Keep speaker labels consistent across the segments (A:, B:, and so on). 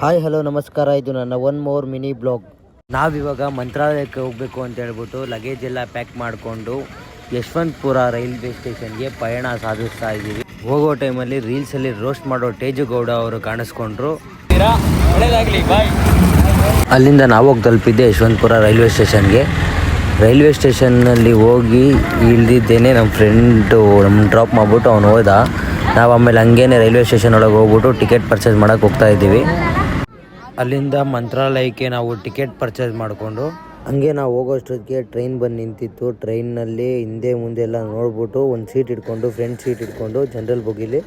A: Hi hello ನಮಸ್ಕಾರ. ಇದು ನನ್ನ ಒನ್ ಮೋರ್ ಮಿನಿ ಬ್ಲಾಗ್. ನಾವಿವಾಗ ಮಂತ್ರಾಲಯಕ್ಕೆ ಹೋಗಬೇಕು ಅಂತ ಹೇಳ್ಬಿಟ್ಟು ಲಗೇಜ್ ಎಲ್ಲ ಪ್ಯಾಕ್ ಮಾಡಿಕೊಂಡು ಯಶವಂತಪುರ ರೈಲ್ವೆ ಸ್ಟೇಷನ್ಗೆ ಪಯಣ ಸಾಧಿಸ್ತಾ ಇದ್ದೀವಿ. ಹೋಗೋ ಟೈಮಲ್ಲಿ ರೀಲ್ಸಲ್ಲಿ ರೋಸ್ಟ್ ಮಾಡೋ ತೇಜುಗೌಡ ಅವರು ಕಾಣಿಸ್ಕೊಂಡ್ರು. ಅಲ್ಲಿಂದ ನಾವು ಹೋಗಿ ತಲುಪಿದ್ದೆ ಯಶವಂತಪುರ ರೈಲ್ವೆ ಸ್ಟೇಷನ್ಗೆ. ರೈಲ್ವೆ ಸ್ಟೇಷನ್ನಲ್ಲಿ ಹೋಗಿ ಇಳಿದಿದ್ದೇನೆ. ನಮ್ಮ ಫ್ರೆಂಡು ನಮ್ಮ ಡ್ರಾಪ್ ಮಾಡಿಬಿಟ್ಟು ಅವನು ಹೋದ. ನಾವು ಆಮೇಲೆ ಹಂಗೇನೆ ರೈಲ್ವೆ ಸ್ಟೇಷನ್ ಒಳಗೆ ಹೋಗ್ಬಿಟ್ಟು ಟಿಕೆಟ್ ಪರ್ಚೇಸ್ ಮಾಡೋಕ್ಕೆ ಹೋಗ್ತಾ ಇದ್ದೀವಿ. ಅಲ್ಲಿಂದ ಮಂತ್ರಾಲಯಕ್ಕೆ ನಾವು ಟಿಕೆಟ್ ಪರ್ಚೇಸ್ ಮಾಡಿಕೊಂಡು ಹಂಗೆ ನಾವು ಹೋಗೋಷ್ಟೊತ್ತಿಗೆ ಟ್ರೈನ್ ಬಂದು ನಿಂತಿತ್ತು. ಟ್ರೈನ್ನಲ್ಲಿ ಹಿಂದೆ ಮುಂದೆ ಎಲ್ಲ ನೋಡ್ಬಿಟ್ಟು ಒಂದು ಸೀಟ್ ಇಟ್ಕೊಂಡು ಫ್ರಂಟ್ ಸೀಟ್ ಇಟ್ಕೊಂಡು ಜನರಲ್ ಬೋಗಿಲಿ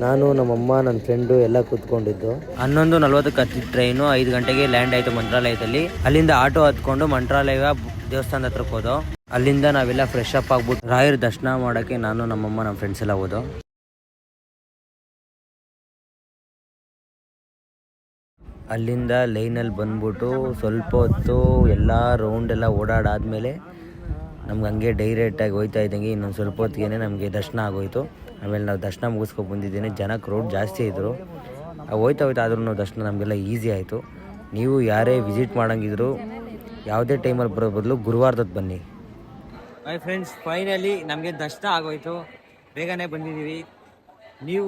A: ನಾನು ನಮ್ಮಮ್ಮ ನನ್ನ ಫ್ರೆಂಡು ಎಲ್ಲ ಕೂತ್ಕೊಂಡಿದ್ದು. 11:40ಕ್ಕೆ ಹತ್ತಿದ ಟ್ರೈನು 5 ಗಂಟೆಗೆ ಲ್ಯಾಂಡ್ ಆಯಿತು ಮಂತ್ರಾಲಯದಲ್ಲಿ. ಅಲ್ಲಿಂದ ಆಟೋ ಹತ್ಕೊಂಡು ಮಂತ್ರಾಲಯ ದೇವಸ್ಥಾನದ ಹತ್ರಕ್ಕೆ ಹೋದೋ. ಅಲ್ಲಿಂದ ನಾವೆಲ್ಲ ಫ್ರೆಶ್ ಅಪ್ ಆಗ್ಬಿಟ್ಟು ರಾಯರ ದರ್ಶನ ಮಾಡೋಕ್ಕೆ ನಾನು ನಮ್ಮಮ್ಮ ನಮ್ಮ ಫ್ರೆಂಡ್ಸ್ ಎಲ್ಲ ಹೋದೋ. ಅಲ್ಲಿಂದ ಲೈನಲ್ಲಿ ಬಂದ್ಬಿಟ್ಟು ಸ್ವಲ್ಪ ಹೊತ್ತು ಎಲ್ಲ ರೌಂಡೆಲ್ಲ ಓಡಾಡಾದಮೇಲೆ ನಮ್ಗೆ ಹಂಗೆ ಡೈರೆಕ್ಟಾಗಿ ಹೋಯ್ತಾ ಇದ್ದಂಗೆ ಇನ್ನೊಂದು ಸ್ವಲ್ಪ ಹೊತ್ತಿಗೆ ನಮಗೆ ದರ್ಶನ ಆಗೋಯಿತು. ಆಮೇಲೆ ನಾವು ದರ್ಶನ ಮುಗಿಸ್ಕೊಂಡು ಬಂದಿದ್ದೇನೆ. ಜನ ಕ್ರೌಡ್ ಜಾಸ್ತಿ ಇದ್ದರು. ಹೋಯ್ತಾ ಆದ್ರೂ ದರ್ಶನ ನಮಗೆಲ್ಲ ಈಸಿ ಆಯಿತು. ನೀವು ಯಾರೇ ವಿಸಿಟ್ ಮಾಡೋಂಗಿದ್ರು ಯಾವುದೇ ಟೈಮಲ್ಲಿ ಬರೋ ಬದಲು ಗುರುವಾರದತ್ತು ಬನ್ನಿ. ಮೈ ಫ್ರೆಂಡ್ಸ್, ಫೈನಲಿ ನಮಗೆ ದರ್ಶನ ಆಗೋಯಿತು. ಬೇಗನೆ ಬಂದಿದ್ದೀವಿ. ನೀವು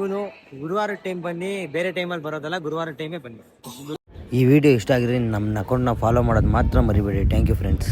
A: ಗುರುವಾರ ಟೈಮ್ ಬನ್ನಿ, ಬೇರೆ ಟೈಮಲ್ಲಿ ಬರೋದಲ್ಲ, ಗುರುವಾರ ಟೈಮೇ ಬನ್ನಿ. ಈ ವಿಡಿಯೋ ಇಷ್ಟ ಆಗಿದ್ರೆ ನಮ್ಮ ಅಕೌಂಟ್ನ ಫಾಲೋ ಮಾಡೋದು ಮಾತ್ರ ಮರಿಬೇಡಿ. Thank you friends.